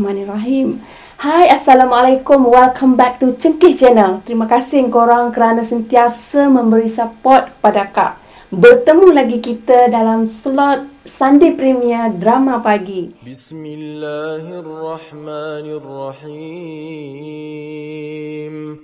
Bismillahirrahmanirrahim. Hai, Assalamualaikum. Welcome back to Cengkih Channel. Terima kasih korang kerana sentiasa memberi support kepada Kak. Bertemu lagi kita dalam slot Sunday Premier Drama Pagi. Bismillahirrahmanirrahim.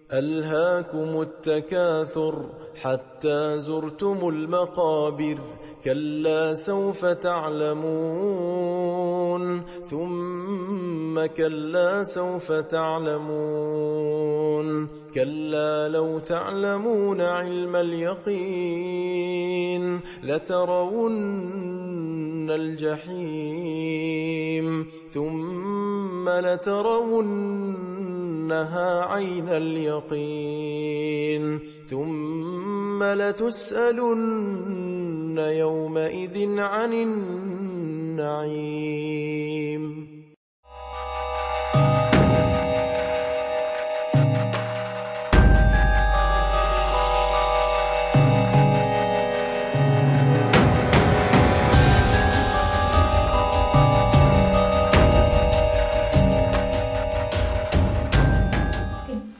Alhaakumut takathur hatta zurtumul maqabir. كلا سوف تعلمون ثم كلا سوف تعلمون كلا لو تعلمون علم اليقين لترون الجحيم ثم لترونها عين اليقين ثم لتسألن يومئذ عن النعيم.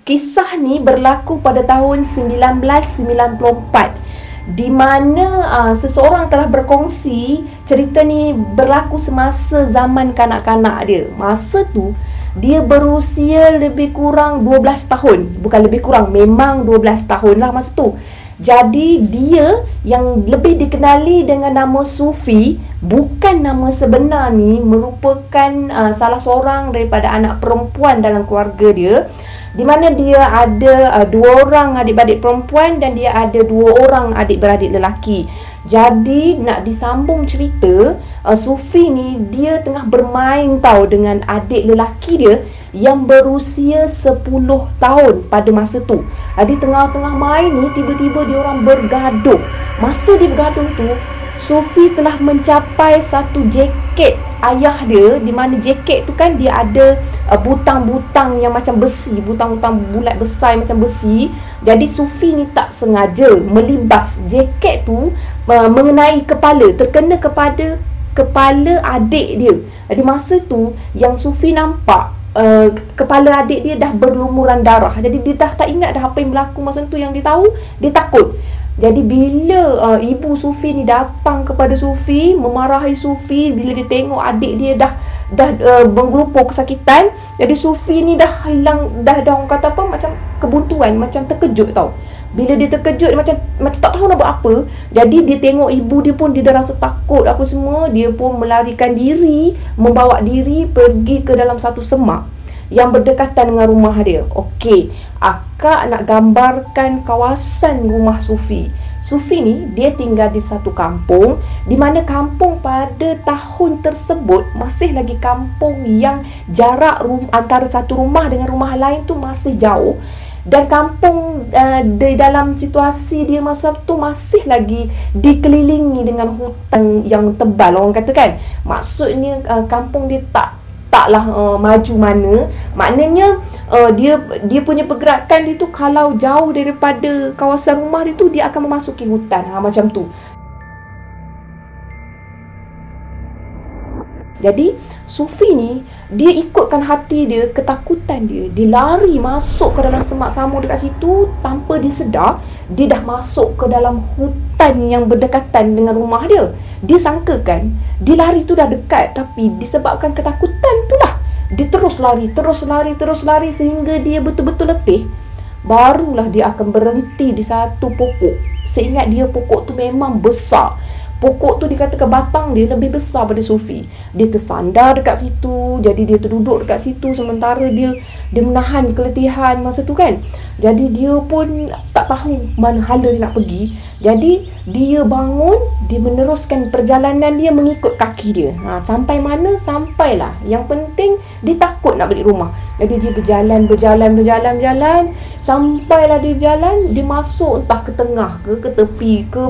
Kisah ni berlaku pada tahun 1994 di mana seseorang telah berkongsi cerita ni berlaku semasa zaman kanak-kanak dia. Masa tu dia berusia lebih kurang 12 tahun. Bukan lebih kurang, memang 12 tahun lah masa tu. Jadi dia yang lebih dikenali dengan nama Sufi, bukan nama sebenar ni, merupakan salah seorang daripada anak perempuan dalam keluarga dia, di mana dia ada 2 orang adik-beradik perempuan dan dia ada 2 orang adik-beradik lelaki. Jadi nak disambung cerita, Sufi ni dia tengah bermain tau dengan adik lelaki dia yang berusia 10 tahun pada masa tu. Di tengah-tengah main ni tiba-tiba dia orang bergaduh. Masa dia bergaduh tu, Sufi telah mencapai satu jaket ayah dia, di mana jaket tu kan dia ada butang-butang yang macam besi, butang-butang bulat besar macam besi. Jadi Sufi ni tak sengaja melibas jaket tu mengenai kepala, terkena kepada kepala adik dia. Jadi masa tu yang Sufi nampak kepala adik dia dah berlumuran darah. Jadi dia dah tak ingat dah apa yang berlaku masa tu. Yang dia tahu, dia takut. Jadi bila ibu Sufi ni datang kepada Sufi, memarahi Sufi bila dia tengok adik dia dah menggelupur kesakitan. Jadi Sufi ni dah hilang, dah orang kata apa, macam kebuntuan, macam terkejut tau. Bila dia terkejut, macam tak tahu nak buat apa. Jadi dia tengok ibu dia pun, dia dah rasa takut apa semua. Dia pun melarikan diri, membawa diri pergi ke dalam satu semak yang berdekatan dengan rumah dia. Okey, akak nak gambarkan kawasan rumah Sufi. Sufi ni dia tinggal di satu kampung, di mana kampung pada tahun tersebut masih lagi kampung yang jarak antara satu rumah dengan rumah lain tu masih jauh. Dan kampung di dalam situasi dia masa tu masih lagi dikelilingi dengan hutan yang tebal, orang kata kan. Maksudnya kampung dia taklah maju mana. Maknanya dia punya pergerakan dia tu kalau jauh daripada kawasan rumah dia tu, dia akan memasuki hutan, macam tu. Jadi Sufi ni dia ikutkan hati dia, ketakutan dia. Dia lari masuk ke dalam semak samur dekat situ. Tanpa disedar, dia dah masuk ke dalam hutan yang berdekatan dengan rumah dia. Dia sangkakan dia lari tu dah dekat, tapi disebabkan ketakutan tu lah, dia terus lari sehingga dia betul-betul letih. Barulah dia akan berhenti di satu pokok. Seingat dia pokok tu memang besar. Pokok tu dikatakan batang dia lebih besar pada Sufi. Dia tersandar dekat situ. Jadi dia terduduk dekat situ sementara dia menahan keletihan masa tu kan. Jadi dia pun tak tahu mana hala dia nak pergi. Jadi dia bangun, dia meneruskan perjalanan dia mengikut kaki dia. Sampai mana? Sampailah. Yang penting dia takut nak balik rumah. Jadi dia berjalan. Sampailah dia berjalan, dia masuk entah ke tengah ke tepi ke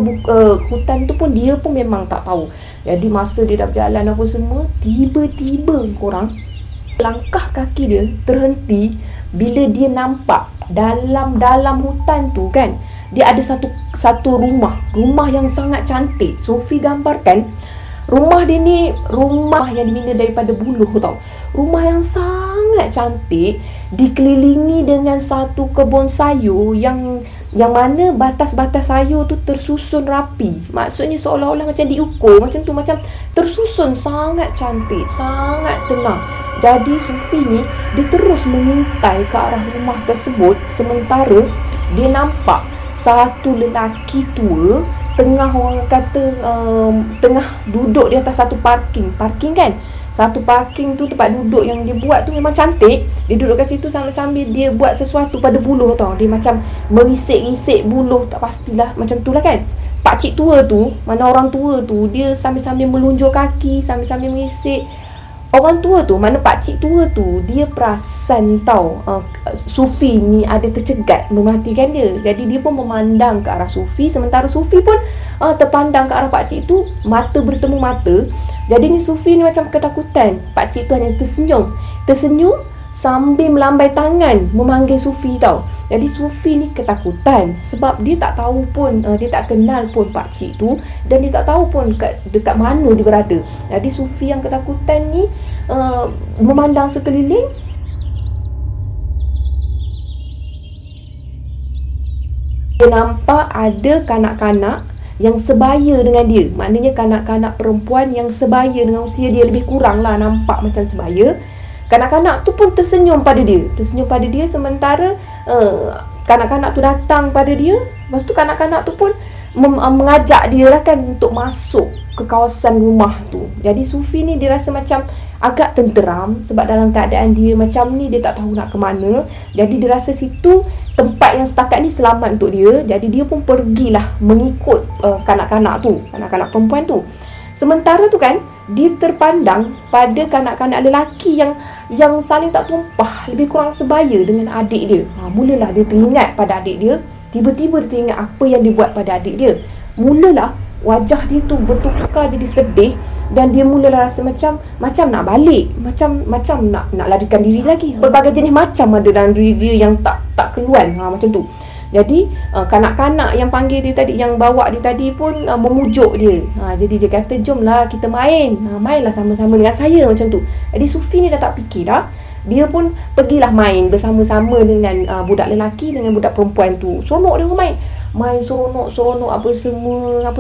hutan tu pun dia pun memang tak tahu. Jadi masa dia dah berjalan apa semua, tiba-tiba korang, langkah kaki dia terhenti bila dia nampak dalam hutan tu kan, dia ada satu rumah yang sangat cantik. Sufi gambarkan rumah dia ni rumah yang dibina daripada buluh tau. Rumah yang sangat cantik, dikelilingi dengan satu kebun sayur yang mana batas-batas sayur tu tersusun rapi. Maksudnya seolah-olah macam diukur, macam tu, macam tersusun sangat cantik, sangat tenang. Jadi Sufi ni dia terus mengintai ke arah rumah tersebut, sementara dia nampak satu lelaki tua tengah, orang kata tengah duduk di atas satu parking kan. Satu parking tu, tempat duduk yang dia buat tu memang cantik. Dia duduk kat situ sambil-sambil dia buat sesuatu pada buluh tau. Dia macam merisik-risik buluh, tak pastilah, macam tu lah kan. Pakcik tua tu, mana orang tua tu, dia sambil-sambil melunjuk kaki, sambil-sambil merisik. Orang tua tu, mana pakcik tua tu, dia perasan tau Sufi ni ada tercegat, mematikan dia. Jadi dia pun memandang ke arah Sufi, sementara Sufi pun terpandang ke arah pakcik tu, mata bertemu mata. Jadi ni Sufi ni macam ketakutan. Pakcik tu hanya tersenyum sambil melambai tangan memanggil Sufi tau. Jadi Sufi ni ketakutan sebab dia tak tahu pun, dia tak kenal pun pakcik tu, dan dia tak tahu pun dekat mana dia berada. Jadi Sufi yang ketakutan ni memandang sekeliling. Dia nampak ada kanak-kanak yang sebaya dengan dia. Maknanya kanak-kanak perempuan yang sebaya dengan usia dia, lebih kurang lah, nampak macam sebaya. Kanak-kanak tu pun tersenyum pada dia, sementara kanak-kanak tu datang pada dia. Lepas tu kanak-kanak tu pun mengajak dia lah kan untuk masuk ke kawasan rumah tu. Jadi Sufi ni dia rasa macam agak tenteram sebab dalam keadaan dia macam ni, dia tak tahu nak ke mana. Jadi dia rasa situ tempat yang setakat ni selamat untuk dia. Jadi dia pun pergilah mengikut kanak-kanak perempuan tu. Sementara tu kan, dia terpandang pada kanak-kanak lelaki yang saling tak tumpah, lebih kurang sebaya dengan adik dia. Mulalah dia teringat pada adik dia. Tiba-tiba dia teringat apa yang dia buat pada adik dia. Mulalah wajah dia tu bertukar jadi sedih, dan dia mulalah rasa macam nak balik, macam nak larikan diri lagi. Berbagai jenis macam ada dalam diri dia yang tak keluar, macam tu. Jadi kanak-kanak yang panggil dia tadi, yang bawa dia tadi pun memujuk dia. Jadi dia kata, jomlah kita main, mainlah sama-sama dengan saya, macam tu. Jadi Sufi ni dah tak fikir dah. Dia pun pergilah main bersama-sama dengan budak lelaki dengan budak perempuan tu. Seronok dia main seronok apa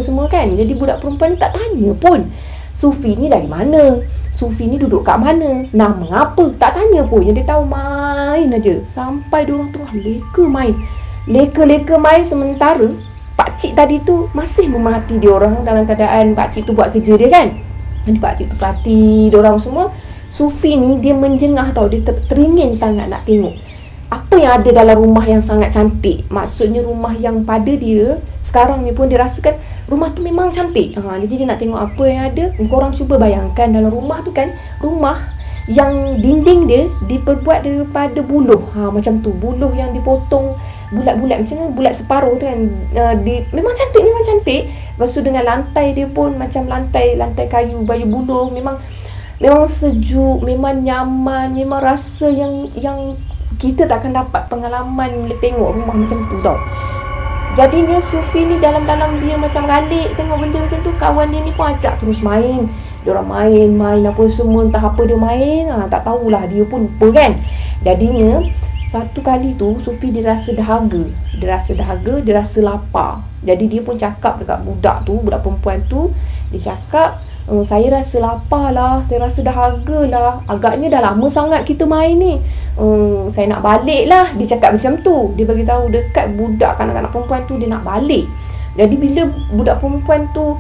semua kan. Jadi budak perempuan ni tak tanya pun Sufi ni dari mana, Sufi ni duduk kat mana, nama apa, tak tanya pun. Yang dia tahu main aja sampai diorang tengah leka main, sementara pakcik tadi tu masih memerhati diorang dalam keadaan pakcik tu buat kerja dia kan. Jadi pakcik tu perhati diorang semua. Sufi ni dia menjengah tau, dia teringin sangat nak tengok apa yang ada dalam rumah yang sangat cantik. Maksudnya rumah yang pada dia sekarang ni pun dia rasakan rumah tu memang cantik. Jadi dia nak tengok apa yang ada. Korang cuba bayangkan dalam rumah tu kan, rumah yang dinding dia diperbuat daripada buluh. Macam tu, buluh yang dipotong bulat-bulat, macam mana, bulat separuh tu kan. Memang cantik. Lepas tu dengan lantai dia pun macam lantai kayu, baju buluh. Memang sejuk, memang nyaman, memang rasa yang kita takkan dapat pengalaman bila tengok rumah macam tu tau. Jadinya Sufi ni dalam-dalam dia macam galik tengok benda macam tu. Kawan dia ni pun ajak terus main. Diorang main apa semua, entah apa dia main, tak tahulah, dia pun lupa kan. Jadinya satu kali tu Sufi dia rasa dahaga, dia rasa lapar. Jadi dia pun cakap dekat budak perempuan tu, dia cakap, saya rasa lapar lah, saya rasa dahaga lah, agaknya dah lama sangat kita main ni, saya nak balik lah. Dia cakap macam tu. Dia bagi tahu dekat budak kanak-kanak perempuan tu dia nak balik. Jadi bila budak perempuan tu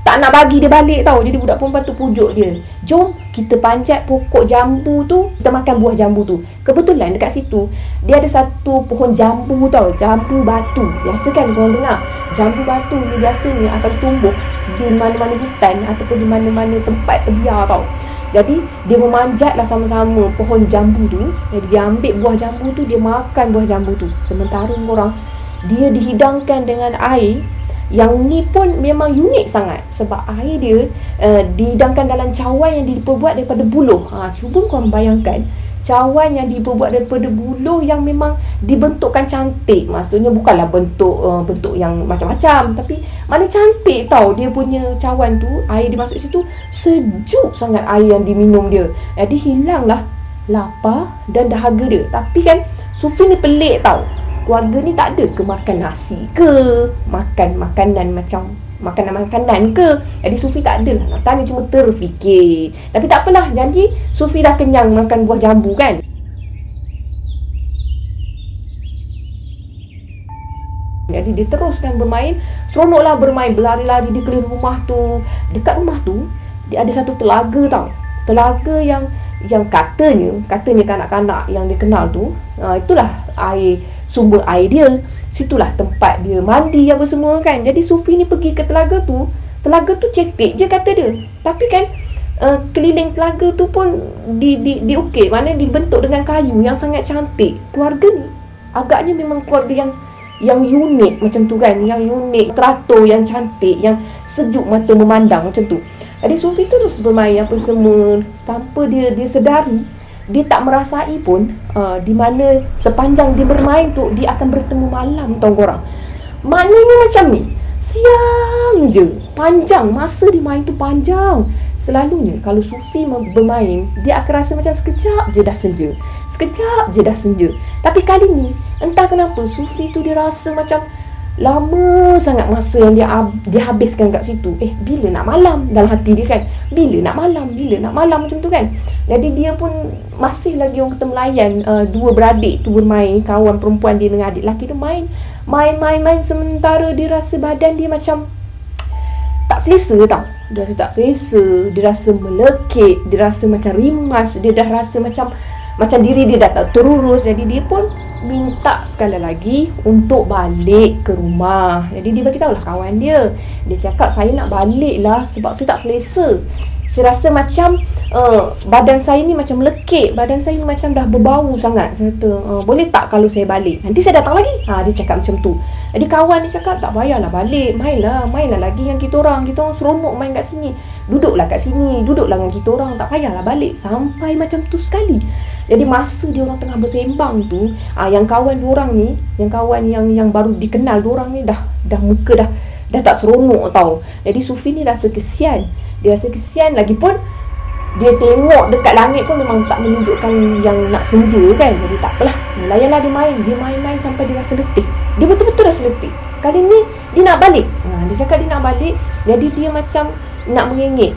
tak nak bagi dia balik tau, jadi budak perempuan tu pujuk dia, jom kita panjat pokok jambu tu, kita makan buah jambu tu. Kebetulan dekat situ dia ada satu pohon jambu tau, jambu batu. Biasa kan korang dengar jambu batu ni biasanya akan tumbuh di mana-mana hutan ataupun di mana-mana tempat terbiar tau. Jadi dia memanjatlah sama-sama pohon jambu tu. Jadi dia ambil buah jambu tu, dia makan buah jambu tu. Sementara korang, dia dihidangkan dengan air. Yang ni pun memang unik sangat sebab air dia dihidangkan dalam cawan yang diperbuat daripada buluh. Cuba korang bayangkan, cawan yang diperbuat daripada buluh yang memang dibentukkan cantik. Maksudnya bukanlah bentuk yang macam-macam, tapi Mana cantik tau dia punya cawan tu. Air dia masuk situ, sejuk sangat air yang diminum dia. Jadi hilanglah lapar dan dahaga dia. Tapi kan Sufi ni pelik tau. Keluarga ni tak ada ke makan nasi ke, makan makanan macam makanan-makanan ke. Jadi Sufi tak adalah nak tanya, cuma terfikir. Tapi tak apalah, janji Sufi dah kenyang makan buah jambu kan. Jadi dia teruskan bermain, seronoklah bermain, berlari-lari di keliling rumah tu. Dekat rumah tu dia ada satu telaga tau. Telaga yang katanya kanak-kanak yang dia kenal tu, itulah sumber air dia. Situlah tempat dia mandi apa semua kan. Jadi Sufi ni pergi ke telaga tu cetek je kata dia. Tapi kan keliling telaga tu pun diukir, mana dibentuk dengan kayu yang sangat cantik. Keluarga ni agaknya memang keluarga yang unik macam tu kan, yang unik, teratur, yang cantik, yang sejuk mata memandang macam tu. Jadi Sufi terus bermain apa semua tanpa dia sedari. Dia tak merasai pun di mana sepanjang dia bermain tu dia akan bertemu malam tau korang. Maknanya macam ni, siang je, panjang, masa dia main tu panjang. Selalunya kalau Sufi bermain, dia akan rasa macam sekejap je dah senja, sekejap je dah senja. Tapi kali ni entah kenapa Sufi tu dia rasa macam lama sangat masa yang dia habiskan kat situ. Bila nak malam dalam hati dia kan, bila nak malam macam tu kan. Jadi dia pun masih lagi orang kata melayan dua beradik tu bermain, kawan perempuan dia dengan adik lelaki tu main. Sementara dia rasa badan dia macam tak selesa tau. Dia rasa tak selesa, dia rasa melekit, dia rasa macam rimas, dia dah rasa macam diri dia dah tak terurus. Jadi dia pun minta sekali lagi untuk balik ke rumah. Jadi dia bagi tahulah kawan dia. Dia cakap, saya nak balik lah sebab saya tak selesa. Saya rasa macam badan saya ni macam melekit, badan saya ni macam dah berbau sangat. Saya kata, boleh tak kalau saya balik? Nanti saya datang lagi. Dia cakap macam tu. Jadi kawan dia cakap, tak payahlah balik, mainlah lagi dengan kita orang seronok main kat sini. Duduklah kat sini, duduklah dengan kita orang, tak payahlah balik. Sampai macam tu sekali. Jadi masa dia orang tengah bersembang tu, yang kawan diorang ni, yang kawan yang baru dikenal diorang ni dah muka dah tak seronok tau. Jadi Sufi ni rasa kesian. Dia rasa kesian, lagipun dia tengok dekat langit pun memang tak menunjukkan yang nak senja kan. Jadi tak apalah, layanlah dia main sampai dia rasa letih. Dia betul-betul rasa letih. Kali ni dia nak balik. Dia cakap dia nak balik. Jadi dia macam nak mengengek.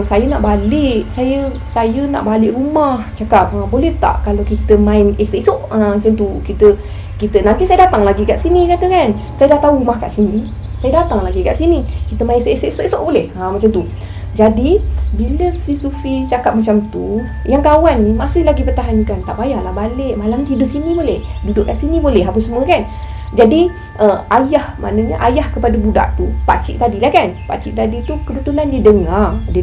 Saya nak balik. Saya nak balik rumah. Cakap, boleh tak kalau kita main esok-esok? Macam tu. Kita nanti saya datang lagi kat sini kata kan. Saya dah tahu rumah kat sini. Saya datang lagi kat sini. Kita main esok-esok boleh? Macam tu. Jadi bila si Sufi cakap macam tu, yang kawan ni masih lagi pertahankan, tak payahlah balik, malam tidur sini boleh, duduk kat sini boleh, apa semua kan. Jadi maknanya ayah kepada budak tu, pakcik tadi lah kan. Pakcik tadi tu kebetulan dia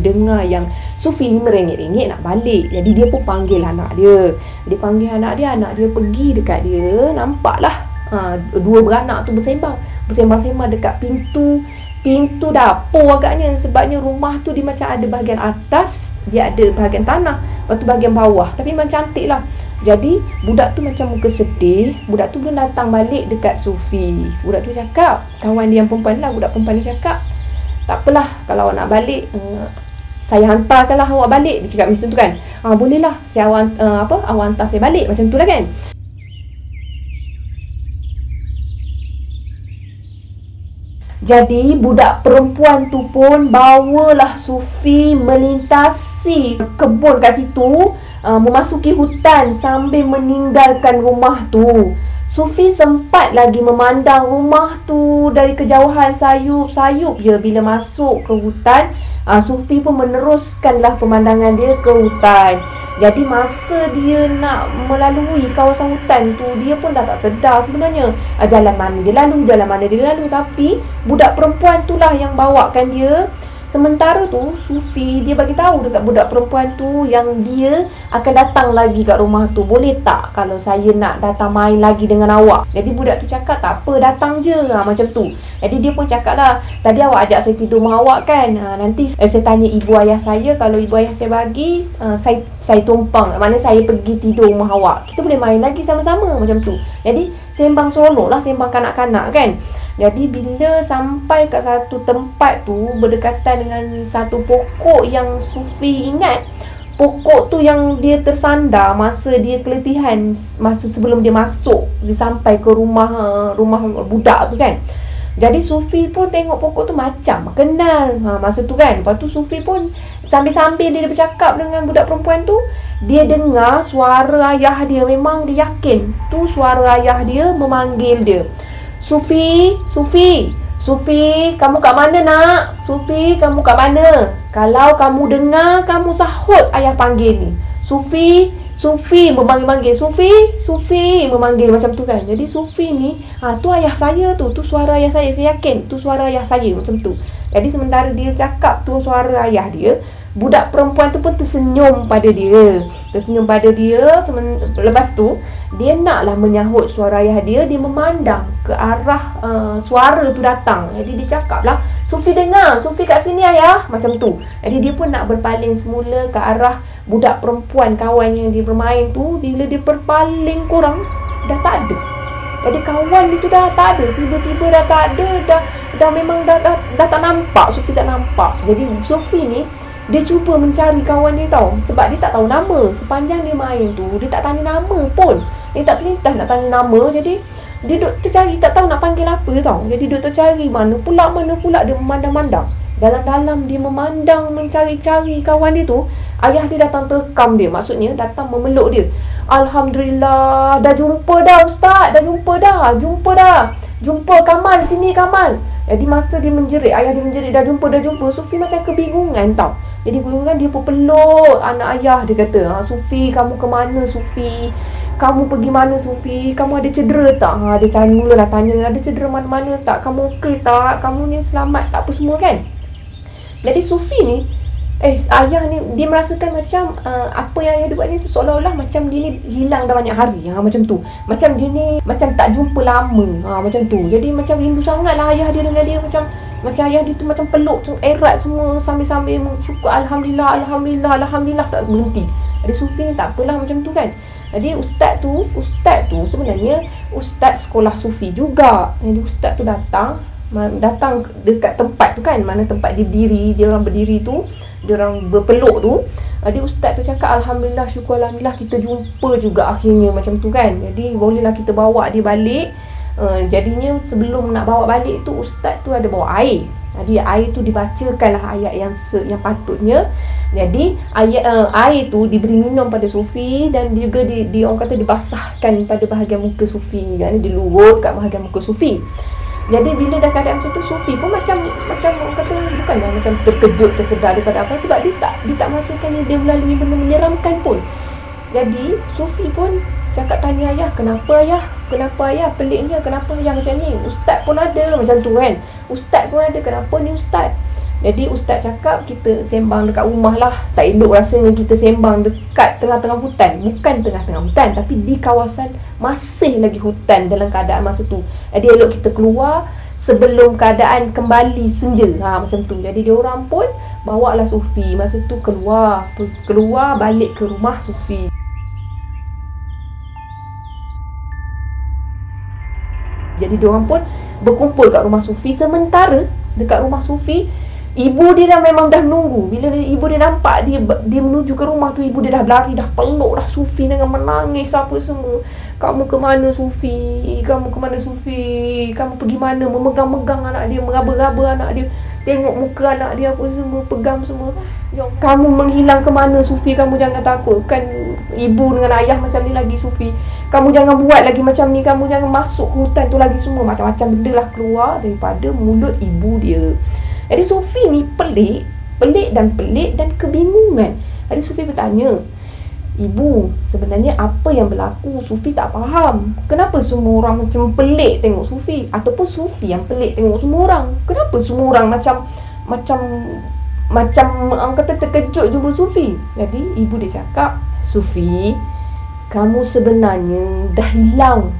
dengar yang Sufi ni merengek-rengek nak balik. Jadi dia pun panggil anak dia. Dia panggil anak dia pergi dekat dia. Nampaklah dua beranak tu bersembang-sembang dekat pintu dapur agaknya. Sebabnya rumah tu dia macam ada bahagian atas, dia ada bahagian tanah, lepas tu bahagian bawah. Tapi memang cantik lah. Jadi budak tu macam muka sedih. Budak tu belum datang balik dekat Sufi. Budak tu cakap, kawan dia yang perempuan lah, budak perempuan dia cakap, tak apalah kalau awak nak balik, saya hantarkanlah awak balik. Dia cakap macam tu kan. Boleh lah, awak hantar saya balik, macam tu lah kan. Jadi budak perempuan tu pun bawalah Sufi melintasi kebun kat situ, memasuki hutan sambil meninggalkan rumah tu. Sufi sempat lagi memandang rumah tu dari kejauhan, sayup-sayup je. Bila masuk ke hutan, Sufi pun meneruskanlah pemandangan dia ke hutan. Jadi masa dia nak melalui kawasan hutan tu, dia pun dah tak sedar sebenarnya jalan mana dia lalu. Tapi budak perempuan tu lah yang bawakan dia. Sementara tu Sufi dia bagi tahu dekat budak perempuan tu yang dia akan datang lagi kat rumah tu. Boleh tak kalau saya nak datang main lagi dengan awak? Jadi budak tu cakap, tak apa, datang je, macam tu. Jadi dia pun cakap lah, tadi awak ajak saya tidur rumah awak kan, nanti saya tanya ibu ayah saya. Kalau ibu ayah saya bagi, saya tumpang, maknanya saya pergi tidur rumah awak, kita boleh main lagi sama-sama, macam tu. Jadi sembang seronok lah, sembang kanak-kanak kan. Jadi bila sampai kat satu tempat tu berdekatan dengan satu pokok yang Sufi ingat, pokok tu yang dia tersandar masa dia keletihan, masa sebelum dia masuk, dia sampai ke rumah budak tu kan. Jadi Sufi pun tengok pokok tu macam kenal masa tu kan. Lepas tu Sufi pun sambil-sambil dia bercakap dengan budak perempuan tu, dia dengar suara ayah dia. Memang dia yakin tu suara ayah dia memanggil dia. Sufi, kamu kat mana nak? Sufi, kamu kat mana? Kalau kamu dengar, kamu sahut ayah panggil ni. Sufi memanggil-manggil. Sufi memanggil macam tu kan. Jadi Sufi ni, tu ayah saya tu suara ayah saya yakin tu suara ayah saya macam tu. Jadi sementara dia cakap tu suara ayah dia, budak perempuan tu pun tersenyum pada dia. Lepas tu dia naklah menyahut suara ayah dia. Dia memandang ke arah suara tu datang. Jadi dia cakap lah, Sufi dengar, Sufi kat sini ayah, macam tu. Jadi dia pun nak berpaling semula ke arah budak perempuan kawan yang dia bermain tu. Bila dia berpaling kurang, dah tak ada. Jadi kawan dia tu dah tak ada. Tiba-tiba dah tak ada. Dah memang dah tak nampak. Sufi tak nampak. Jadi Sufi ni, dia cuba mencari kawan dia tau. Sebab dia tak tahu nama. Sepanjang dia main tu, dia tak tanya nama pun. Dia tak terlintas nak tanya nama. Jadi dia duk tercari, tak tahu nak panggil apa tau. Jadi duk tercari mana pula dia memandang-mandang. Dalam-dalam dia memandang, mencari-cari kawan dia tu, ayah dia datang terkam dia. Maksudnya datang memeluk dia. Alhamdulillah, dah jumpa dah Ustaz. Jumpa Kamal sini, Kamal. Jadi masa dia menjerit, ayah dia menjerit, dah jumpa. Sufi macam kebingungan tau. Jadi kebingungan, dia pun peluk anak ayah. Dia kata, Sufi, kamu ke mana Sufi? Kamu pergi mana Sufi? Kamu ada cedera tak? Dia tanya, ada cedera mana-mana tak? Kamu okey tak? Kamu ni selamat tak? Apa semua kan? Jadi Sufi ni, ayah ni, dia merasakan macam apa yang ayah dia buat ni seolah-olah macam dia ni hilang dah banyak hari. Macam tu. Macam dia ni macam tak jumpa lama. Macam tu. Jadi macam rindu sangat lah ayah dia dengan dia. Macam ayah dia tu macam peluk, erat semua sambil-sambil syukur. Alhamdulillah tak berhenti. Jadi Sufi ni tak apalah macam tu kan. Jadi ustaz tu sebenarnya ustaz sekolah Sufi juga. Jadi ustaz tu datang dekat tempat tu kan, mana tempat dia berdiri, dia orang berdiri tu, dia orang berpeluk tu. Jadi ustaz tu cakap, Alhamdulillah, syukur Alhamdulillah kita jumpa juga akhirnya, macam tu kan. Jadi bolehlah kita bawa dia balik. Jadinya sebelum nak bawa balik tu, ustaz tu ada bawa air. Jadi air tu dibacakanlah ayat yang patutnya. Jadi air tu diberi minum pada Sufi, dan juga orang kata dibasahkan pada bahagian muka Sufi. Yani dilurut kat bahagian muka Sufi. Jadi bila dah keadaan macam tu, Sufi pun macam orang kata bukanlah macam terkejut, tersedar daripada apa, sebab dia tak merasakan dia melalui benda menyeramkan pun. Jadi Sufi pun cakap, tanya ayah, kenapa ayah peliknya, kenapa ayah macam ni? Ustaz pun ada macam tu kan. Ustaz pun ada, kenapa ni Ustaz? Jadi ustaz cakap, kita sembang dekat rumah lah. Tak elok rasanya kita sembang dekat tengah-tengah hutan. Bukan tengah-tengah hutan, tapi di kawasan masih lagi hutan dalam keadaan masa tu. Jadi elok kita keluar sebelum keadaan kembali senja. Macam tu. Jadi diorang pun bawa lah Sufi. Masa tu keluar balik ke rumah Sufi. Jadi diorang pun berkumpul kat rumah Sufi. Sementara dekat rumah Sufi, ibu dia memang dah menunggu. Bila ibu dia nampak dia menuju ke rumah tu, ibu dia dah berlari, dah peluk dah Sufi dengan menangis apa semua. Kamu ke mana Sufi? Kamu pergi mana? Memegang-megang anak dia, meraba-raba anak dia, tengok muka anak dia apa semua, pegang semua. Kamu menghilang ke mana Sufi? Kamu jangan takut. Kan ibu dengan ayah macam ni lagi Sufi. Kamu jangan buat lagi macam ni. Kamu jangan masuk ke hutan tu lagi semua. Macam-macam benda lah keluar daripada mulut ibu dia. Jadi Sufi ni pelik dan kebingungan. Jadi Sufi bertanya, ibu, sebenarnya apa yang berlaku? Sufi tak faham. Kenapa semua orang macam pelik tengok Sufi? Ataupun Sufi yang pelik tengok semua orang? Kenapa semua orang macam orang kata terkejut jumpa Sufi? Jadi ibu dia cakap, Sufi, kamu sebenarnya dah hilang.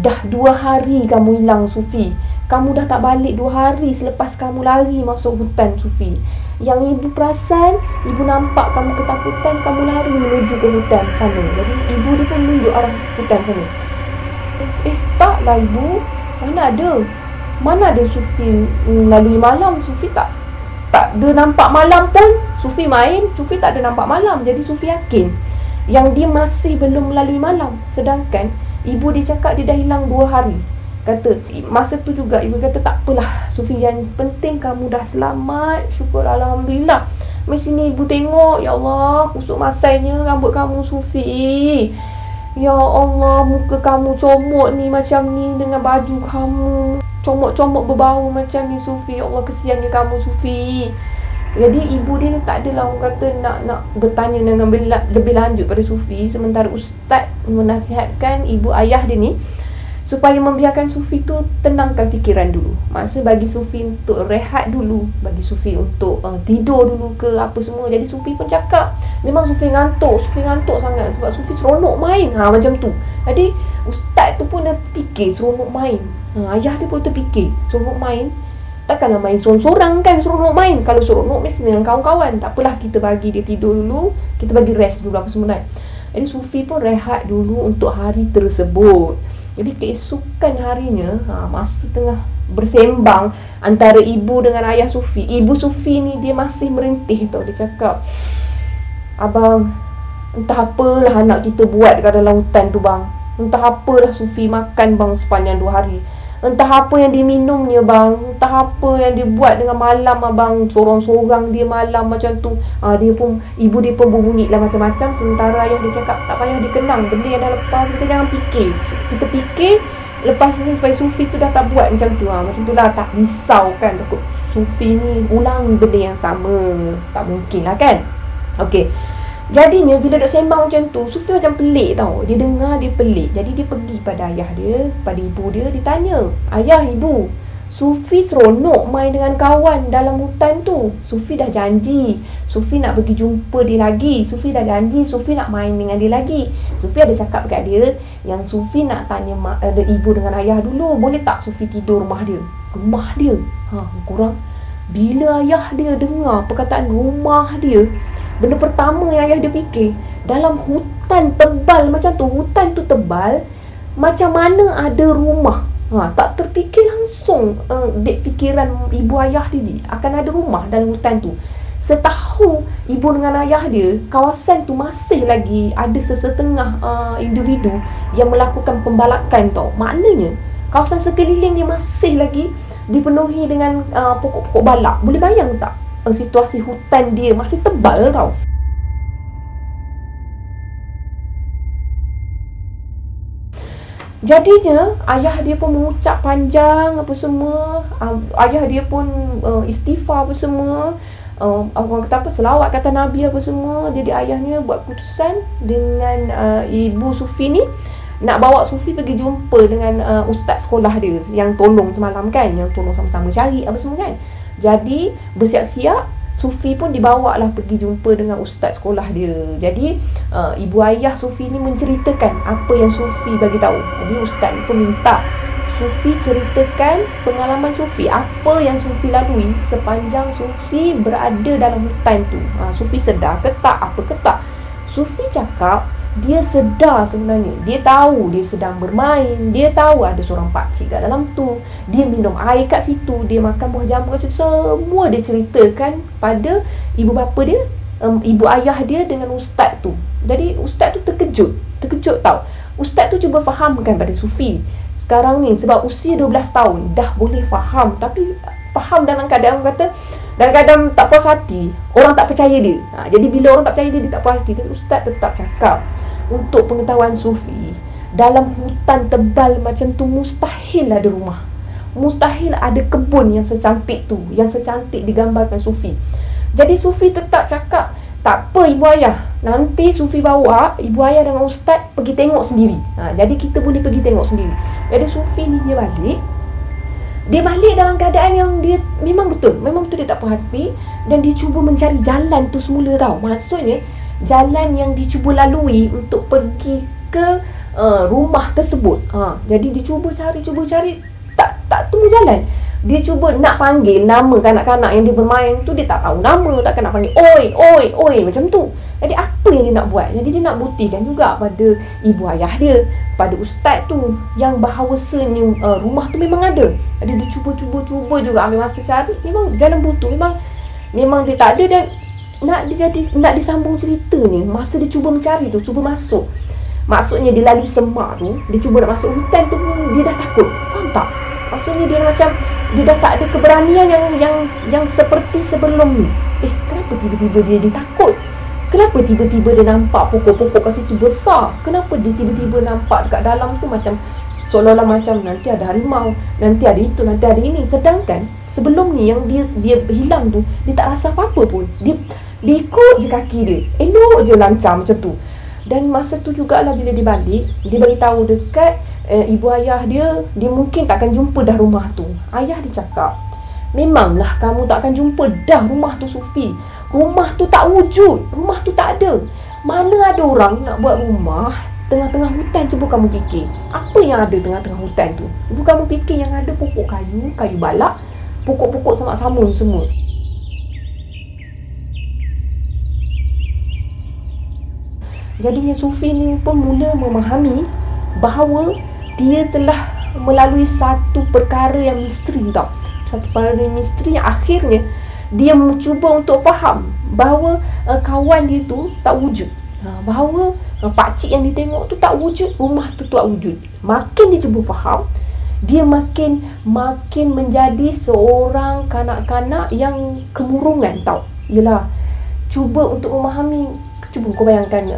Dah 2 hari kamu hilang Sufi. Kamu dah tak balik 2 hari selepas kamu lari masuk hutan Sufi. Yang ibu perasan, ibu nampak kamu ketakutan, kamu lari menuju ke hutan sana. Jadi ibu dia pun menunjuk arah hutan sana. Taklah ibu, mana ada. Mana ada Sufi lalui malam? Sufi tak ada nampak malam pun. Sufi main, Sufi tak ada nampak malam. Jadi Sufi yakin yang dia masih belum melalui malam. Sedangkan ibu dia cakap dia dah hilang 2 hari. Kata masa tu juga ibu kata tak apalah Sufi, yang penting kamu dah selamat. Syukur Alhamdulillah. Mari sini ibu tengok. Ya Allah, kusuk masainya rambut kamu Sufi. Ya Allah, muka kamu comot ni macam ni dengan baju kamu comot-comot berbau macam ni Sufi. Ya Allah, kesiannya kamu Sufi. Jadi ibu dia tak adalah orang kata nak bertanya dengan lebih lanjut pada Sufi. Sementara ustaz menasihatkan ibu ayah dia ni supaya membiarkan Sufi tu tenangkan fikiran dulu. Maksudnya bagi Sufi untuk rehat dulu, bagi Sufi untuk tidur dulu ke apa semua. Jadi Sufi pun cakap memang Sufi ngantuk sangat sebab Sufi seronok main. Macam tu. Jadi ustaz tu pun dah fikir seronok main. Ayah dia pun terfikir seronok main. Takkanlah main sorang-sorang kan, seronok main. Kalau seronok mesti dengan kawan-kawan. Tak apalah, kita bagi dia tidur dulu, kita bagi rest dulu apa semua kan. Jadi Sufi pun rehat dulu untuk hari tersebut. Jadi keesokan harinya, masa tengah bersembang antara ibu dengan ayah Sufi, ibu Sufi ni dia masih merintih tau. Dia cakap, abang, entah apalah anak kita buat kat dalam hutan tu bang. Entah apalah Sufi makan bang sepanjang 2 hari. Entah apa yang diminumnya bang. Entah apa yang dia buat dengan malam abang. Sorang-sorang dia malam macam tu. Dia pun, ibu dia pun berbunyi lah macam-macam. Sementara ayah dia cakap tak payah dikenang. Benda yang dah lepas kita jangan fikir. Kita fikir lepas ni supaya Sufi tu dah tak buat macam tu. Macam tu dah tak risau kan. Takut Sufi ni ulang benda yang sama. Tak mungkin lah kan. Okey. Jadinya bila duk sembang macam tu, Sufi macam pelik tau. Dia dengar, dia pelik. Jadi dia pergi pada ayah dia, pada ibu dia, dia tanya, ayah, ibu, Sufi seronok main dengan kawan dalam hutan tu. Sufi dah janji Sufi nak pergi jumpa dia lagi. Sufi dah janji Sufi nak main dengan dia lagi. Sufi ada cakap dekat dia yang Sufi nak tanya ibu dengan ayah dulu, boleh tak Sufi tidur rumah dia? Rumah dia? Korang, bila ayah dia dengar perkataan rumah dia, benda pertama yang ayah dia fikir, dalam hutan tebal macam tu, hutan tu tebal, macam mana ada rumah? Tak terfikir langsung fikiran ibu ayah dia akan ada rumah dalam hutan tu. Setahu ibu dengan ayah dia, kawasan tu masih lagi ada sesetengah individu yang melakukan pembalakan tau. Maknanya kawasan sekeliling dia masih lagi dipenuhi dengan pokok-pokok balak. Boleh bayang tak? Situasi hutan dia masih tebal tau. Jadinya ayah dia pun mengucap panjang apa semua. Ayah dia pun istighfar apa semua. Orang kata apa, selawat kata Nabi apa semua. Jadi ayahnya buat keputusan dengan ibu Sufi ni nak bawa Sufi pergi jumpa dengan ustaz sekolah dia yang tolong semalam kan, yang tolong sama-sama cari apa semua kan. Jadi bersiap-siap, Sufi pun dibawa lah pergi jumpa dengan ustaz sekolah dia. Jadi ibu ayah Sufi ni menceritakan apa yang Sufi bagi tahu. Jadi ustaz pun minta Sufi ceritakan pengalaman Sufi, apa yang Sufi lalui sepanjang Sufi berada dalam hutan tu. Sufi sedar ke tak, apa ke tak? Sufi cakap dia sedar sebenarnya. Dia tahu dia sedang bermain. Dia tahu ada seorang pakcik kat dalam tu. Dia minum air kat situ. Dia makan buah jambu kat situ. Semua dia ceritakan pada ibu bapa dia, ibu ayah dia dengan ustaz tu. Jadi ustaz tu terkejut tau. Ustaz tu cuba fahamkan pada Sufi. Sekarang ni sebab usia 12 tahun dah boleh faham. Tapi faham dalam keadaan, orang kata dalam keadaan tak puas hati. Orang tak percaya dia. Jadi bila orang tak percaya dia tak puas hati. Tapi ustaz tetap cakap, untuk pengetahuan Sufi, dalam hutan tebal macam tu mustahil ada rumah. Mustahil ada kebun yang secantik tu, yang secantik digambarkan Sufi. Jadi Sufi tetap cakap, tak apa ibu ayah, nanti Sufi bawa ibu ayah dengan ustaz pergi tengok sendiri. Jadi kita boleh pergi tengok sendiri. Jadi Sufi ni dia balik dalam keadaan yang dia memang betul dia tak puas hati. Dan dia cuba mencari jalan tu semula tau. Maksudnya jalan yang dicuba lalui untuk pergi ke rumah tersebut. Jadi dia cuba cari tak temu jalan. Dia cuba nak panggil nama kanak-kanak yang dia bermain tu, dia tak tahu nama, takkan nak panggil oi macam tu. Jadi apa yang dia nak buat? Jadi dia nak buktikan juga pada ibu ayah dia, pada ustaz tu yang bahawasanya rumah tu memang ada. Jadi dia cuba juga ambil masa cari, memang jalan buntu, memang dia tak ada. Dan nak disambung cerita ni, masa dia cuba mencari tu, cuba masuk, maksudnya dia lalui semak tu, dia cuba nak masuk hutan tu pun dia dah takut. Faham tak? Maksudnya dia macam dia dah tak ada keberanian yang seperti sebelum ni. Kenapa tiba-tiba dia takut? Kenapa tiba-tiba dia nampak pokok-pokok kat situ besar? Kenapa dia tiba-tiba nampak dekat dalam tu macam seolah-olah macam nanti ada harimau, nanti ada itu, nanti ada ini. Sedangkan sebelum ni yang dia hilang tu, dia tak rasa apa-apa pun. Dia ikut je kaki dia, elok je lancar macam tu. Dan masa tu jugalah bila dia balik, dia beritahu dekat ibu ayah dia mungkin takkan jumpa dah rumah tu. Ayah dia cakap, memanglah kamu takkan jumpa dah rumah tu, Sufi. Rumah tu tak wujud, rumah tu tak ada. Mana ada orang nak buat rumah tengah-tengah hutan? Cuba kamu fikir, apa yang ada tengah-tengah hutan tu? Cuba kamu fikir, yang ada pokok kayu balak, pokok-pokok semak samun semua. Jadinya Sufi ni pun mula memahami bahawa dia telah melalui satu perkara yang misteri tau. Satu perkara yang misteri yang akhirnya dia mencuba untuk faham bahawa kawan dia tu tak wujud. Bahawa pakcik yang dia tengok tu tak wujud, rumah tu tak wujud. Makin dia cuba faham, dia makin menjadi seorang kanak-kanak yang kemurungan tau. Yelah, cuba untuk memahami. Cuba kau bayangkan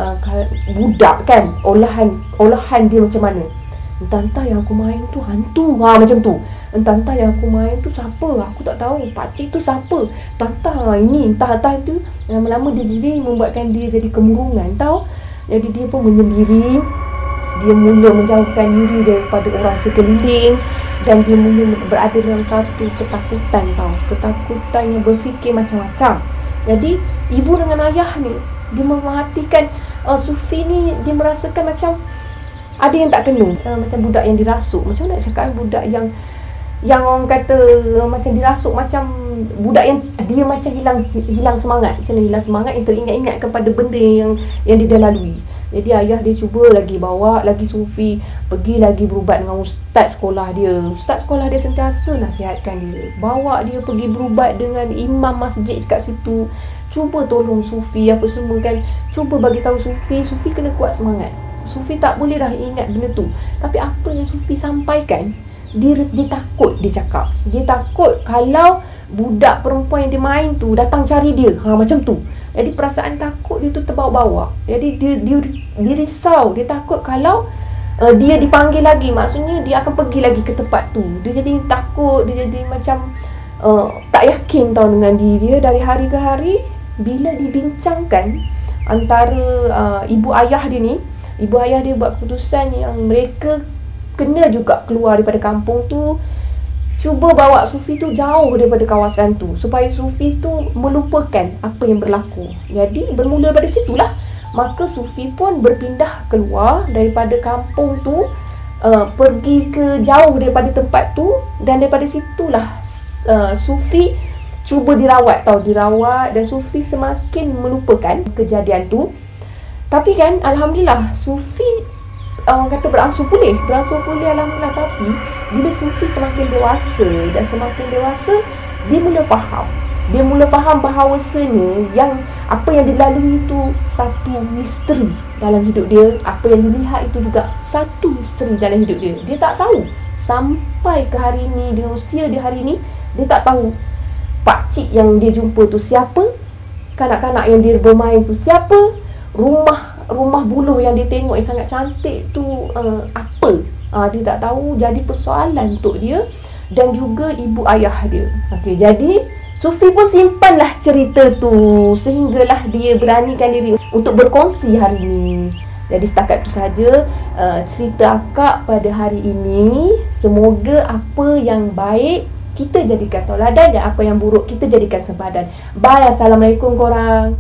budak kan, olahan dia macam mana. Entah yang aku main tu hantu, macam tu. Entah yang aku main tu siapa, aku tak tahu. Pakcik tu siapa, entah ini, entah itu. Lama-lama dia membuatkan dia jadi kemurungan tau. Jadi dia pun menyendiri. Dia mula menjauhkan diri daripada orang sekeliling. Dan dia mula berada dalam satu ketakutan tau. Ketakutan yang berfikir macam-macam. Jadi ibu dengan ayah ni, dia memerhatikan Sufi ni, dia merasakan macam ada yang tak kena. Macam budak yang dirasuk. Macam mana nak cakap, budak yang orang kata macam dirasuk, macam budak yang dia macam hilang semangat. Macam mana hilang semangat, yang teringat-ingat kepada benda yang dia dah lalui. Jadi ayah dia cuba lagi bawa lagi Sufi pergi lagi berubat dengan ustaz sekolah dia. Ustaz sekolah dia sentiasa nasihatkan dia, bawa dia pergi berubat dengan imam masjid kat situ. Cuba tolong Sufi apa semua kan. Cuba bagi tahu Sufi kena kuat semangat. Sufi tak boleh dah ingat benda tu. Tapi apa yang Sufi sampaikan, dia takut, dia cakap. Dia takut kalau budak perempuan yang dia main tu datang cari dia. Macam tu. Jadi perasaan takut dia tu terbawa-bawa. Jadi dia risau, dia takut kalau dia dipanggil lagi, maksudnya dia akan pergi lagi ke tempat tu. Dia jadi takut, dia jadi macam tak yakin tau dengan diri dia. Dari hari ke hari, bila dibincangkan antara ibu ayah dia ni, ibu ayah dia buat keputusan yang mereka kena juga keluar daripada kampung tu, cuba bawa Sufi tu jauh daripada kawasan tu, supaya Sufi tu melupakan apa yang berlaku. Jadi bermula dari situlah, maka Sufi pun berpindah keluar daripada kampung tu, pergi ke jauh daripada tempat tu. Dan daripada situlah Sufi cuba dirawat, dan Sufi semakin melupakan kejadian tu. Tapi kan alhamdulillah Sufi orang kata berangsur pulih alhamdulillah. Tapi bila Sufi semakin dewasa, dia mula faham bahawasanya yang apa yang dilalui itu satu misteri dalam hidup dia. Apa yang dilihat itu juga satu misteri dalam hidup dia. Dia tak tahu sampai ke hari ini, di usia dia hari ini, dia tak tahu pakcik yang dia jumpa tu siapa, kanak-kanak yang dia bermain tu siapa, rumah buluh yang dia tengok yang sangat cantik tu apa. Dia tak tahu. Jadi persoalan untuk dia dan juga ibu ayah dia. Okey, jadi Sufi pun simpanlah cerita tu sehinggalah dia beranikan diri untuk berkongsi hari ini. Jadi setakat tu saja cerita akak pada hari ini. Semoga apa yang baik kita jadikan tauladan dan apa yang buruk kita jadikan sempadan. Bye, assalamualaikum korang.